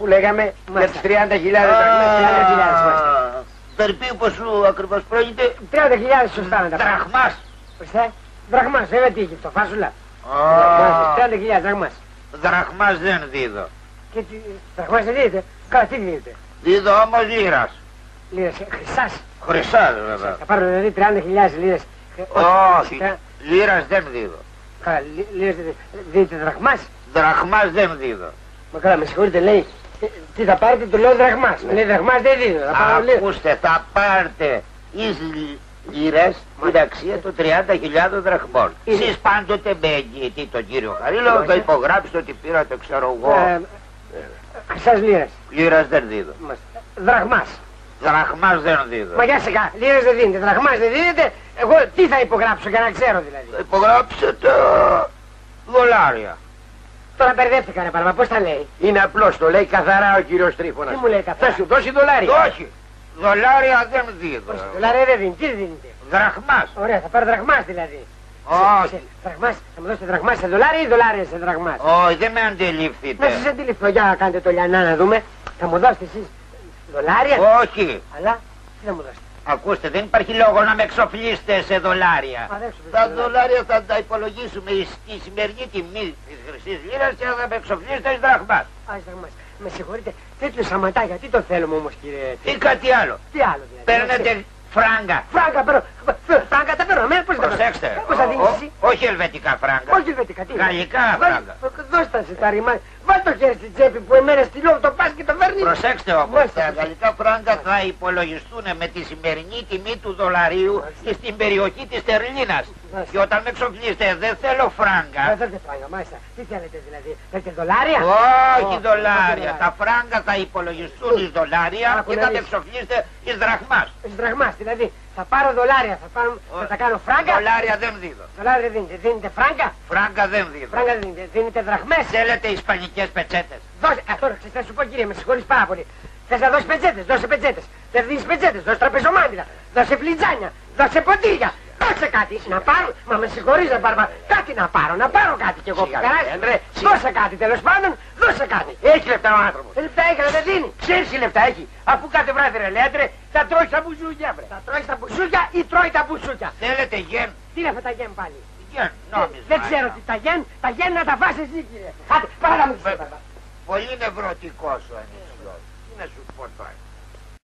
που λέγαμε για τις 30.000 δραχμές. Περί πόσου ακριβώς πρόκειται? 30.000 σωστά να τα πω. Δραχμάς. Ορίστε. Δραχμάς, βέβαια τι έχει αυτό, φάσουλα. 30.000 δραχμάς. Δραχμάς δεν δίδω. Και τι, δραχμάς δεν δίδεται. Καλά, τι δίδεται? Δίδω όμως λίρας. Λίρας, χρυσάς. Χρυσάς βέβαια. Θα πάρω δηλαδή 30.000 λίρες. Όχι, λίρας δεν δίδω. Καλά, λίρες δίδεται δραχμάς. Δραχμάς δεν δίδω. Μα καλά, με συγχωρείτε, λέει. Τι θα πάρετε, του λέω δραχμάς. Με λέει δραχμάς δεν δίδω. Ακούστε, θα πάρετε εις λίρες την αξία των 30.000 δραχμών. Εσείς πάντοτε με εγγυητή τον κύριο Χαρίλο θα υπογράψετε ότι πήρατε, ξέρω εγώ. Χρυσάς λίρας. Λίρας δεν δίδω. Δραχμάς. Δραχμάς δεν δίδω. Μα για σιγά, λίρες δεν δίνεται, δραχμάς δεν δίνεται. Εγώ τι θα υπογράψω για να ξέρω δηλαδή? Θα υπογράψετε δολάρια. Τώρα μπερδεύτηκα ρε παρμα, πώς τα λέει? Είναι απλώς, το λέει καθαρά ο κύριος Τρίφωνας. Τι μου λέει καθαρά? Θα σου δώσει δολάρια. Όχι, δολάρια δεν δίδω. Δολάρια δεν δίνει, τι δεν δίνεται? Δραχμάς. Ωραία, θα πάρω δραχμάς δηλαδή. Όχι. Δραχμάς, θα μου δώσετε δραχμάς σε δολάρια ή δολάρια σε δραχμάς? Όχι, δεν με αντιληφθείτε. Να σας αντιληφθώ, για κάντε το λιανά να δούμε. Θα μου δώσετε εσείς δολάρια? Όχι. Αλλά, τι θα μου δώσετε? Ακούστε, δεν υπάρχει λόγο να με εξοφλήσετε σε δολάρια. Τα δολάρια θα τα υπολογίσουμε στη σημερινή τιμή της χρυσής λίρας και θα με εξοφλήσετε εις δραχμάς. Δραχμάς. Με συγχωρείτε, τέτοιο σαματά γιατί το θέλουμε όμως κύριε? Ή κάτι άλλο. Τι άλλο δηλαδή? Παίρνετε φράγκα. Φράγκα παίρνω. Φράγκα τα παίρνω. Πώς τα Προσέξτε. Πώς θα δίνεις εσύ? Όχι ελβετικά φράγκα. Όχι ελβετικά, τι? Γαλλικά φράγκα. Δώσ' τα σε τα ρημά. Βάλ' το χέρι στην τσέπη που εμένα στυλώ, το πας και το φέρνεις. Προσέξτε όμως, τα γαλλικά φράγκα θα υπολογιστούν με τη σημερινή τιμή του δολαρίου και στην περιοχή της Τερλίνας. Και όταν με εξοφλήσετε δεν θέλω φράγκα. Δεν θέλετε φράγκα, μάλιστα. Τι θέλετε δηλαδή? Θέλετε δολάρια? Όχι δολάρια. Τα φράγκα θα υπολογιστούν εις δολάρια και θα με εξοφλήσετε εις δραχμάς. Εις δραχμάς, δηλαδή θα πάρω δολάρια, θα τα κάνω φράγκα. Δολάρια δεν δίδω. Δολάρια δεν δίνετε. Δίνετε φράγκα? Φράγκα δεν δίδω. Φράγκα δεν δίνετε. Δίνετε δραχμές. Θέλετε ισπανικές πετσέτες. Δώσε, τώρα ξέρεις, θα σου πω κύριε, με συγχωρείς πάρα πολύ. Θες να δώσεις πετσέτες, δώσε πετσέτες. Δεν δίνεις πετσέτες, δώσε τραπεζομάντιλα. Δώσε φλιτζάνια, δώσε ποτήρια. Δώσε κάτι, να πάρω, μα με συγχωρείς ρε Μπαρμπα, κάτι να πάρω κάτι κι εγώ πικαράς. Δώσε κάτι τέλος πάντων, δώσε κάτι. Έχει λεφτά ο άνθρωπος. Λεφτά έχει, αλλά δεν δίνει. Ξέρεις τι λεφτά έχει. Αφού κάθε βράδυ ρε λέτε, θα τρώει τα μπουζούκια βρε. Θα τρώει τα μπουζούκια ή τρώει τα μπουζούκια? Θέλετε γεν. Τι είναι αυτά τα γεν πάλι? Γεν, νόμιζα. Δεν ξέρω τι τα γεν να τα φας εσύ κύριε. Άντε, παρά να μου πεις. Πολύ νευρωτικός ο ανησιός. Τι να σου πω τώρα.